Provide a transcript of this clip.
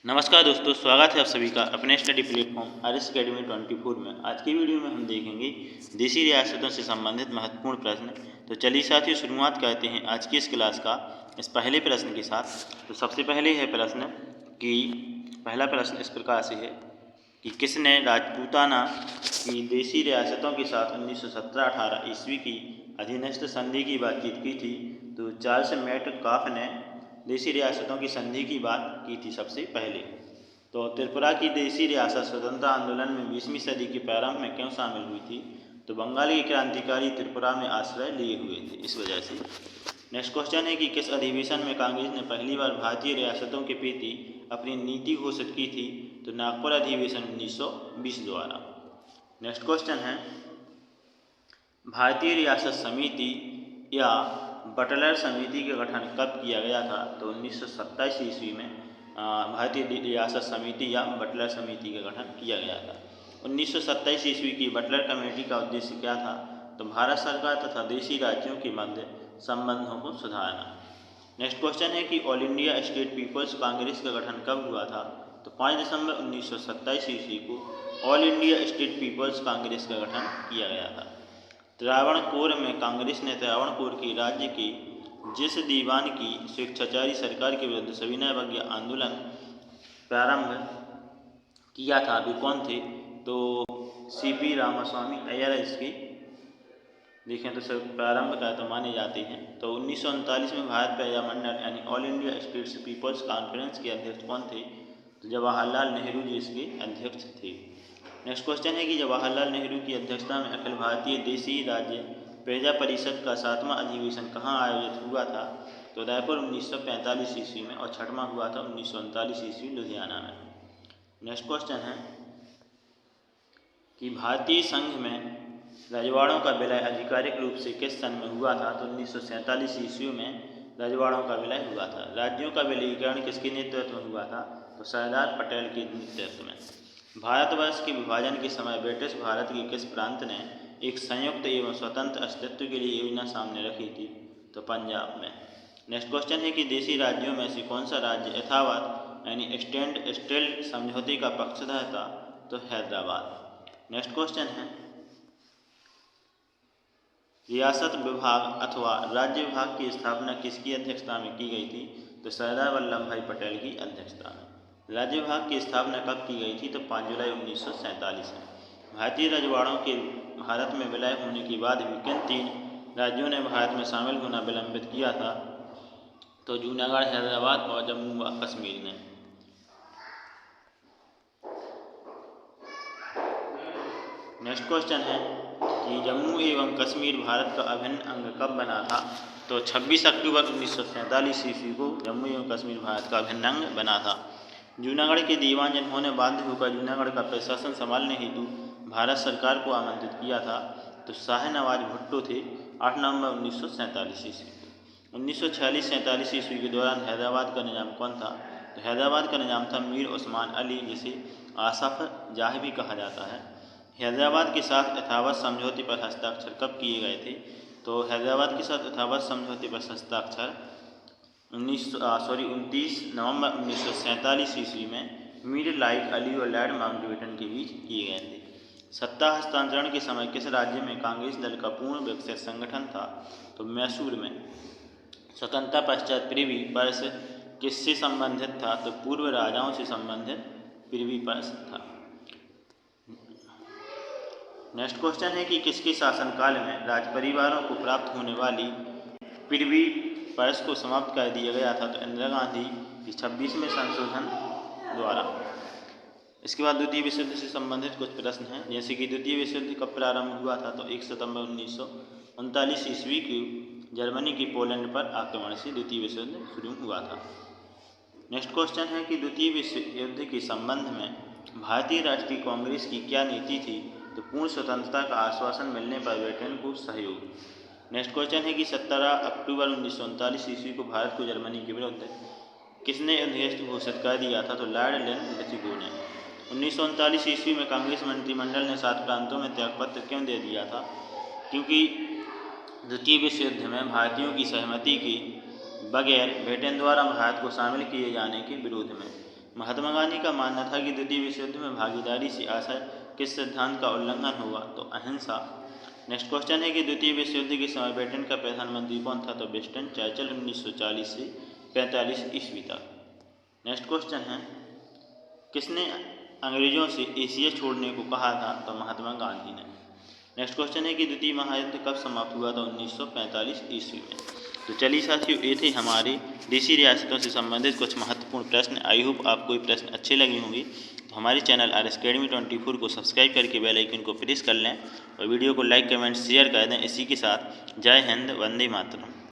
नमस्कार दोस्तों, स्वागत है आप सभी का अपने study platform R S academy 24 में। आज की वीडियो में हम देखेंगे देशी रियासतों से संबंधित महत्वपूर्ण प्रश्न। तो चलिए साथियों, शुरुआत करते हैं आज की इस क्लास का इस पहले प्रश्न के साथ। तो सबसे पहले है प्रश्न कि पहला प्रश्न इस प्रकार से है कि किसने राजपूताना की देशी रियासतों के साथ 1917-18 ईस्वी की अधीनस्थ संधि की बातचीत की थी। तो चार्ल्स मेटकाफ ने देशी रियासतों की संधि की बात की थी सबसे पहले। तो त्रिपुरा की देशी रियासत स्वतंत्रता आंदोलन में 20वीं सदी के प्रारंभ में क्यों शामिल हुई थी? तो बंगाली क्रांतिकारी त्रिपुरा में आश्रय लिए हुए थे, इस वजह से। नेक्स्ट क्वेश्चन है कि किस अधिवेशन में कांग्रेस ने पहली बार भारतीय रियासतों के प्रति अपनी नीति घोषित की थी? तो नागपुर अधिवेशन 1920 द्वारा। नेक्स्ट क्वेश्चन है भारतीय रियासत समिति या बटलर समिति का गठन कब किया गया था? तो 1927 ईस्वी में भारतीय रियासत समिति या बटलर समिति का गठन किया गया था। 1927 ईस्वी की बटलर कमेटी का उद्देश्य क्या था? तो भारत सरकार तथा देशी राज्यों के मध्य संबंधों को सुधारना। नेक्स्ट क्वेश्चन है कि All India State People's Congress का गठन कब हुआ था? तो 5 दिसंबर 1927 ईस्वी को All India State People's Congress का गठन किया गया था। त्रावणकोर में कांग्रेस ने त्रावणकोर के राज्य के जिस दीवान की स्वेच्छाचारी सरकार के विरुद्ध सविनय अवज्ञा आंदोलन प्रारंभ किया था, वे कौन थे? तो सीपी रामास्वामी अय्यर इसकी देखें तो सब प्रारंभ का तो माने जाते हैं। तो 1939 में भारत प्रजा मंडल यानी All India States People's Conference के अध्यक्ष कौन थे? तो जवाहरलाल नेहरू जी इसके अध्यक्ष थे। नेक्स्ट क्वेश्चन है कि जवाहरलाल नेहरू की अध्यक्षता में अखिल भारतीय देशी राज्य प्रजा परिषद का 7वां अधिवेशन कहाँ आयोजित हुआ था? तो रायपुर 1945 ईस्वी में, और 6वां हुआ था 1939 ईस्वी लुधियाना में। नेक्स्ट क्वेश्चन है कि भारतीय संघ में रजवाड़ों का विलय आधिकारिक रूप से किस सन में हुआ था? तो 1947 ईस्वी में रजवाड़ों का विलय हुआ था। राज्यों का विलीनीकरण किसके नेतृत्व में हुआ था? तो सरदार पटेल के नेतृत्व में। भारतवर्ष के विभाजन के समय ब्रिटिश भारत के किस प्रांत ने एक संयुक्त एवं स्वतंत्र अस्तित्व के लिए योजना सामने रखी थी? तो पंजाब में। नेक्स्ट क्वेश्चन है कि देशी राज्यों में से कौन सा राज्य यथावत यानी स्टैंड स्टिल समझौते का पक्षधर था? तो हैदराबाद। नेक्स्ट क्वेश्चन है रियासत विभाग अथवा राज्य विभाग की स्थापना किसकी अध्यक्षता में की गई थी? तो सरदार वल्लभ भाई पटेल की अध्यक्षता में। राज्य विभाग की स्थापना कब की गई थी? तो 5 जुलाई 1947 में। भारतीय रजवाड़ों के भारत में विलय होने के बाद भी किन 3 राज्यों ने भारत में शामिल होना विलंबित किया था? तो जूनागढ़, हैदराबाद और जम्मू व कश्मीर ने। नेक्स्ट क्वेश्चन है कि जम्मू एवं कश्मीर भारत का अभिन्न अंग कब बना था? तो 26 अक्टूबर 1947 ईस्वी को जम्मू एवं कश्मीर भारत का अभिन्न अंग बना था। जूनागढ़ के दीवान जिन्होंने बाध्य होकर जूनागढ़ का प्रशासन संभालने हेतु भारत सरकार को आमंत्रित किया था, तो शाह नवाज भुट्टो थे। 8 नवंबर 1947 ईस्वी को। 1946-47 ईस्वी के दौरान हैदराबाद का निजाम कौन था? तो हैदराबाद का निजाम था मीर उस्मान अली, जिसे आसफ जाह भी कहा जाता है। हैदराबाद के साथ यथावत समझौते पर हस्ताक्षर कब किए गए थे? तो हैदराबाद के साथ यथावत समझौते पर हस्ताक्षर 29 नवंबर 1947 ईस्वी में मीर लाइक अली और लॉर्ड माउंटबेटन के बीच किए गए थे। सत्ता हस्तांतरण के समय किस राज्य में कांग्रेस दल का पूर्ण विकसित संगठन था? तो मैसूर में। स्वतंत्रता पश्चात प्रिवी पर्स किससे संबंधित था? तो पूर्व राजाओं से संबंधित प्रिवी पर्स था। नेक्स्ट क्वेश्चन है कि किसके शासनकाल में राज परिवारों को प्राप्त होने वाली प्रिवी पर्स को समाप्त कर दिया गया था? तो इंदिरा गांधी की 26वें संशोधन द्वारा। इसके बाद द्वितीय विश्व युद्ध से संबंधित कुछ प्रश्न हैं, जैसे कि द्वितीय विश्व युद्ध कब प्रारंभ हुआ था? तो 1 सितंबर 1939 ईस्वी को जर्मनी की पोलैंड पर आक्रमण से द्वितीय विश्व युद्ध शुरू हुआ था। नेक्स्ट क्वेश्चन है कि द्वितीय विश्व युद्ध के संबंध में भारतीय राष्ट्रीय कांग्रेस की क्या नीति थी? तो पूर्ण स्वतंत्रता का आश्वासन मिलने पर ब्रिटेन को सहयोग। नेक्स्ट क्वेश्चन है कि 17 अक्टूबर 1939 ईस्वी को भारत को जर्मनी के विरुद्ध किसने युद्ध घोषित कर दिया था? तो लॉर्ड लिथगो ने। 1939 ईस्वी में कांग्रेस मंत्रिमंडल ने 7 प्रांतों में त्यागपत्र क्यों दे दिया था? क्योंकि द्वितीय विश्व युद्ध में भारतीयों की सहमति के बगैर ब्रिटेन द्वारा भारत को शामिल किए जाने के विरोध में। महात्मा गांधी का मानना था कि द्वितीय विश्व युद्ध में भागीदारी से आशय किस सिद्धांत का उल्लंघन हुआ, तो अहिंसा। नेक्स्ट क्वेश्चन है कि द्वितीय विश्व युद्ध के समय ब्रिटेन का प्रधानमंत्री कौन था, तो विंस्टन चर्चिल 1940 से 45 ईस्वी तक। नेक्स्ट क्वेश्चन है किसने अंग्रेजों से एशिया छोड़ने को कहा था, तो महात्मा गांधी ने। नेक्स्ट क्वेश्चन है कि द्वितीय महायुद्ध कब समाप्त हुआ, था 1945 ईस्वी में। तो चलिए साथियों, ये थे हमारे देशी रियासतों से संबंधित कुछ महत्वपूर्ण प्रश्न। आई होप आपको ये प्रश्न अच्छे लगे होंगे। तो हमारे चैनल RS Academy 24 को सब्सक्राइब करके बेल आइकन को प्रेस कर लें और वीडियो को लाइक कमेंट शेयर कर दें। इसी के साथ जय हिंद, वंदे मातरम।